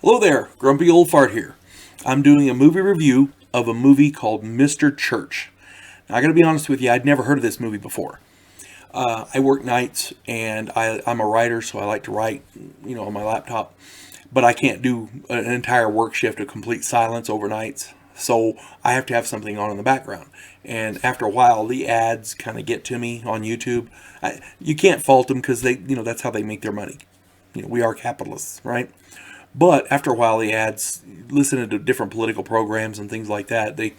Hello there, Grumpy Old Fart here. I'm doing a movie review of a movie called Mr. Church. Now, I gotta be honest with you, I'd never heard of this movie before. I work nights and I'm a writer, so I like to write, on my laptop. But I can't do an entire work shift of complete silence overnights. So I have to have something on in the background. And after a while, the ads kind of get to me on YouTube. You can't fault them because that's how they make their money. We are capitalists, right? But after a while, the ads, listening to different political programs and things like that, they,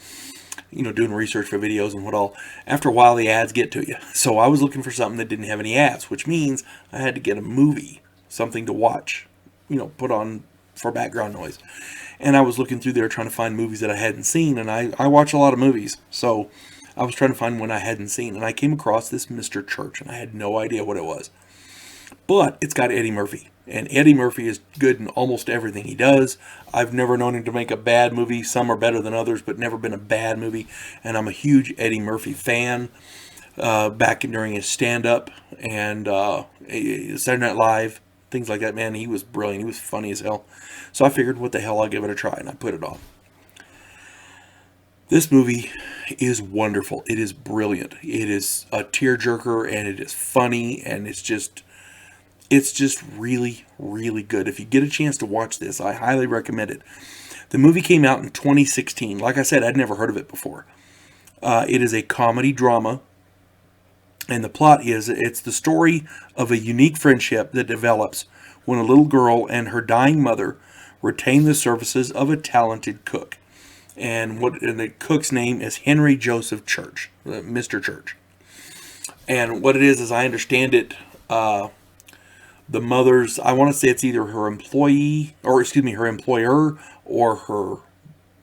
doing research for videos and what all. After a while, the ads get to you. So I was looking for something that didn't have any ads, which means I had to get a movie, something to watch, put on for background noise. And I was looking through there trying to find movies that I hadn't seen, and I watch a lot of movies. So I was trying to find one I hadn't seen, and I came across this Mr. Church, and I had no idea what it was. But it's got Eddie Murphy. And Eddie Murphy is good in almost everything he does. I've never known him to make a bad movie. Some are better than others, but never been a bad movie. And I'm a huge Eddie Murphy fan. Back during his stand-up and Saturday Night Live, things like that, man, he was brilliant. He was funny as hell. So I figured, what the hell, I'll give it a try, and I put it on. This movie is wonderful. It is brilliant. It is a tearjerker, and it is funny, and it's just really, really good. If you get a chance to watch this, I highly recommend it. The movie came out in 2016. Like I said, I'd never heard of it before. It is a comedy drama, and the plot is, it's the story of a unique friendship that develops when a little girl and her dying mother retain the services of a talented cook. And the cook's name is Henry Joseph Church, Mr. Church. And what it is, as I understand it, the mother's, I want to say it's either her employee, or excuse me, her employer, or her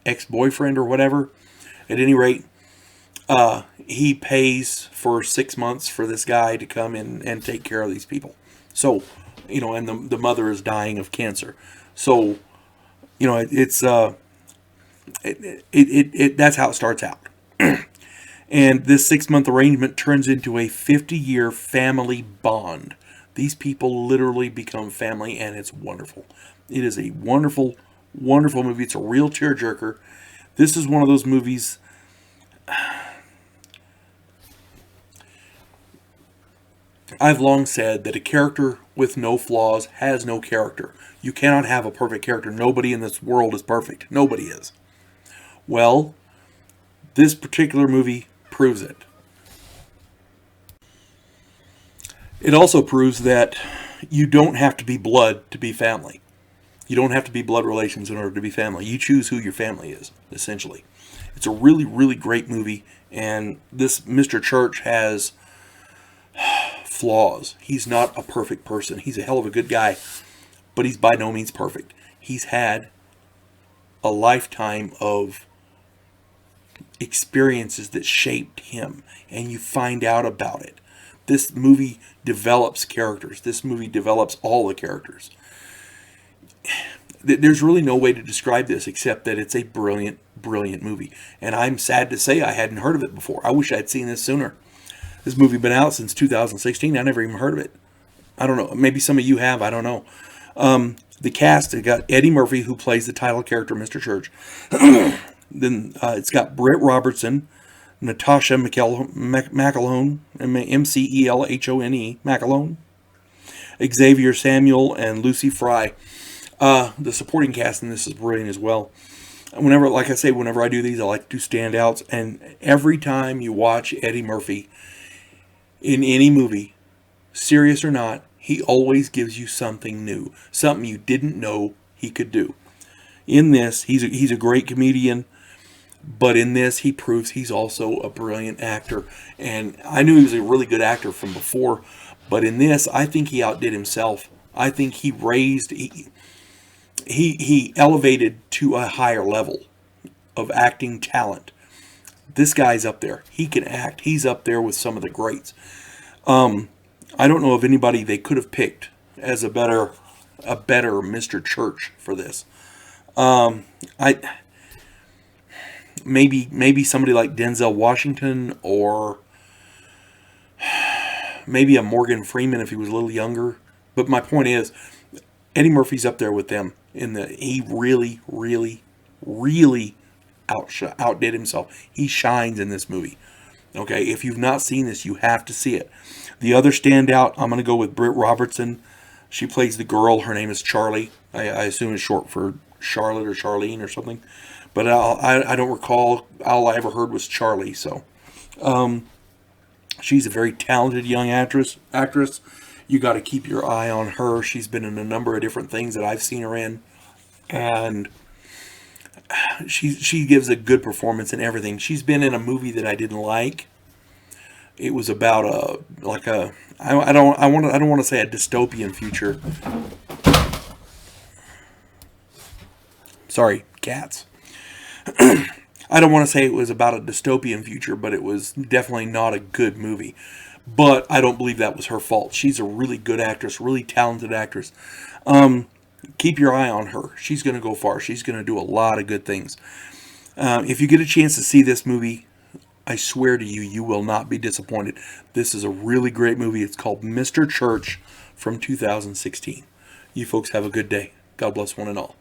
ex-boyfriend or whatever. At any rate, he pays for 6 months for this guy to come in and take care of these people. So, and the mother is dying of cancer. So, it's that's how it starts out. And this 6-month arrangement turns into a 50-year family bond. These people literally become family, and it's wonderful. It is a wonderful, wonderful movie. It's a real tearjerker. This is one of those movies. I've long said that a character with no flaws has no character. You cannot have a perfect character. Nobody in this world is perfect. Nobody is. Well, this particular movie proves it. It also proves that you don't have to be blood to be family. You don't have to be blood relations in order to be family. You choose who your family is, essentially. It's a really, really great movie, and this Mr. Church has flaws. He's not a perfect person. He's a hell of a good guy, but he's by no means perfect. He's had a lifetime of experiences that shaped him, and you find out about it. This movie develops characters. This movie develops all the characters. There's really no way to describe this except that it's a brilliant, brilliant movie. And I'm sad to say I hadn't heard of it before. I wish I'd seen this sooner. This movie been out since 2016. I never even heard of it. I don't know. Maybe some of you have. I don't know. The cast, it got Eddie Murphy, who plays the title character, Mr. Church. Then it's got Britt Robertson, Natasha McElhone, M-C-E-L-H-O-N-E, McElhone, Xavier Samuel, and Lucy Fry. The supporting cast in this is brilliant as well. Whenever I do these, I like to do standouts. And every time you watch Eddie Murphy in any movie, serious or not, he always gives you something new, something you didn't know he could do. In this, he's a great comedian. But in this, he proves he's also a brilliant actor. And I knew he was a really good actor from before. But in this, I think he outdid himself. I think he elevated to a higher level of acting talent. This guy's up there. He can act. He's up there with some of the greats. I don't know of anybody they could have picked as a better Mr. Church for this. Maybe somebody like Denzel Washington, or maybe a Morgan Freeman if he was a little younger. But my point is, Eddie Murphy's up there with them he really, really, really outdid himself. He shines in this movie. Okay, if you've not seen this, you have to see it. The other standout, I'm going to go with Britt Robertson. She plays the girl. Her name is Charlie. I assume it's short for Charlotte or Charlene or something. But I don't recall. All I ever heard was Charlie. So she's a very talented young actress. You got to keep your eye on her. She's been in a number of different things that I've seen her in. And she gives a good performance in everything. She's been in a movie that I didn't like. It was about I don't want to say a dystopian future. Sorry, cats. I don't want to say it was about a dystopian future, but it was definitely not a good movie. But I don't believe that was her fault. She's a really good actress, really talented actress. Keep your eye on her. She's going to go far. She's going to do a lot of good things. If you get a chance to see this movie, I swear to you, you will not be disappointed. This is a really great movie. It's called Mr. Church from 2016. You folks have a good day. God bless one and all.